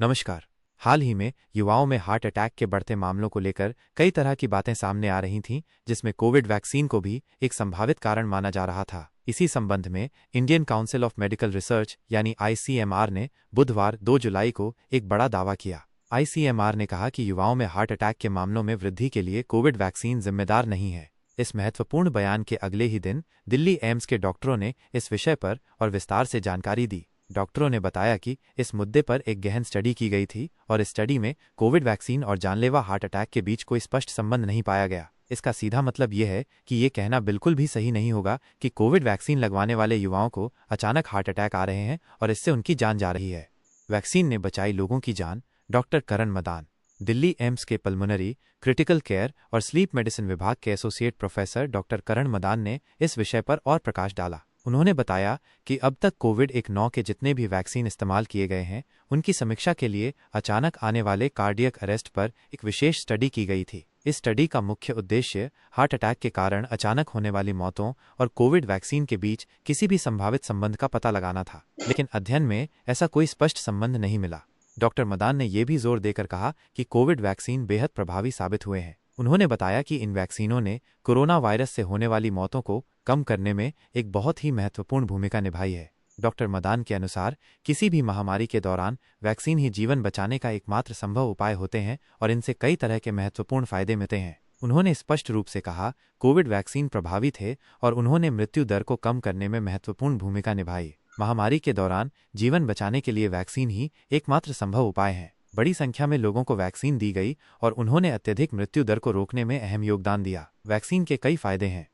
नमस्कार। हाल ही में युवाओं में हार्ट अटैक के बढ़ते मामलों को लेकर कई तरह की बातें सामने आ रही थीं, जिसमें कोविड वैक्सीन को भी एक संभावित कारण माना जा रहा था। इसी संबंध में Indian council of medical research यानी ICMR ने बुधवार 2 जुलाई को एक बड़ा दावा किया। ICMR ने कहा कि युवाओं में हार्ट अटैक के मामलों में वृद्धि के लिए कोविड वैक्सीन जिम्मेदार नहीं है। इस महत्वपूर्ण बयान के अगले ही दिन दिल्ली एम्स के डॉक्टरों ने इस विषय पर और विस्तार से जानकारी दी। डॉक्टरों ने बताया कि इस मुद्दे पर एक गहन स्टडी की गई थी और इस स्टडी में कोविड वैक्सीन और जानलेवा हार्ट अटैक के बीच कोई स्पष्ट संबंध नहीं पाया गया। इसका सीधा मतलब यह है कि ये कहना बिल्कुल भी सही नहीं होगा कि कोविड वैक्सीन लगवाने वाले युवाओं को अचानक हार्ट अटैक आ रहे हैं और इससे उनकी जान जा रही है। वैक्सीन ने बचाई लोगों की जान। डॉक्टर करण मदान, दिल्ली एम्स के पल्मोनरी, क्रिटिकल केयर और स्लीप मेडिसिन विभाग के एसोसिएट प्रोफेसर डॉक्टर करण मदान ने इस विषय पर और प्रकाश डाला। उन्होंने बताया कि अब तक कोविड-19 के जितने भी वैक्सीन इस्तेमाल किए गए हैं, उनकी समीक्षा के लिए अचानक आने वाले कार्डियक अरेस्ट पर एक विशेष स्टडी की गई थी। इस स्टडी का मुख्य उद्देश्य हार्ट अटैक के कारण अचानक होने वाली मौतों और कोविड वैक्सीन के बीच किसी भी संभावित संबंध का पता लगाना था, लेकिन अध्ययन में ऐसा कोई स्पष्ट संबंध नहीं मिला। डॉक्टर मदान ने यह भी जोर देकर कहा कि कोविड वैक्सीन बेहद प्रभावी साबित हुए हैं। उन्होंने बताया कि इन वैक्सीनों ने कोरोना वायरस से होने वाली मौतों को कम करने में एक बहुत ही महत्वपूर्ण भूमिका निभाई है। डॉक्टर मदान के अनुसार किसी भी महामारी के दौरान वैक्सीन ही जीवन बचाने का एकमात्र संभव उपाय होते हैं और इनसे कई तरह के महत्वपूर्ण फायदे मिलते हैं। उन्होंने स्पष्ट रूप से कहा, कोविड वैक्सीन प्रभावी थे और उन्होंने मृत्यु दर को कम करने में महत्वपूर्ण भूमिका निभाई। महामारी के दौरान जीवन बचाने के लिए वैक्सीन ही एकमात्र संभव उपाय है। बड़ी संख्या में लोगों को वैक्सीन दी गई और उन्होंने अत्यधिक मृत्यु दर को रोकने में अहम योगदान दिया। वैक्सीन के कई फायदे हैं।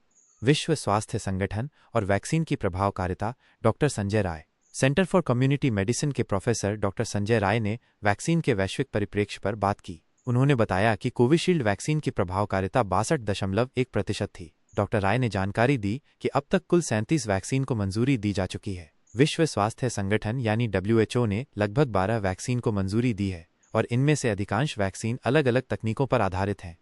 विश्व स्वास्थ्य संगठन और वैक्सीन की प्रभावकारिता। Doctor Sanjay Rai, centre for community medicine के प्रोफेसर डॉक्टर संजय राय ने वैक्सीन के वैश्विक परिप्रेक्ष्य पर बात की। उन्होंने बताया कि कोविशील्ड वैक्सीन की प्रभावकारिता 62.1% थी। डॉक्टर राय ने जानकारी दी कि अब तक कुल 37 वैक्सीन को मंजूरी दी जा चुकी है। विश्व स्वास्थ्य संगठन यानी WHO ने लगभग 12 वैक्सीन को मंजूरी दी है और इनमें से अधिकांश वैक्सीन अलग अलग तकनीकों पर आधारित हैं।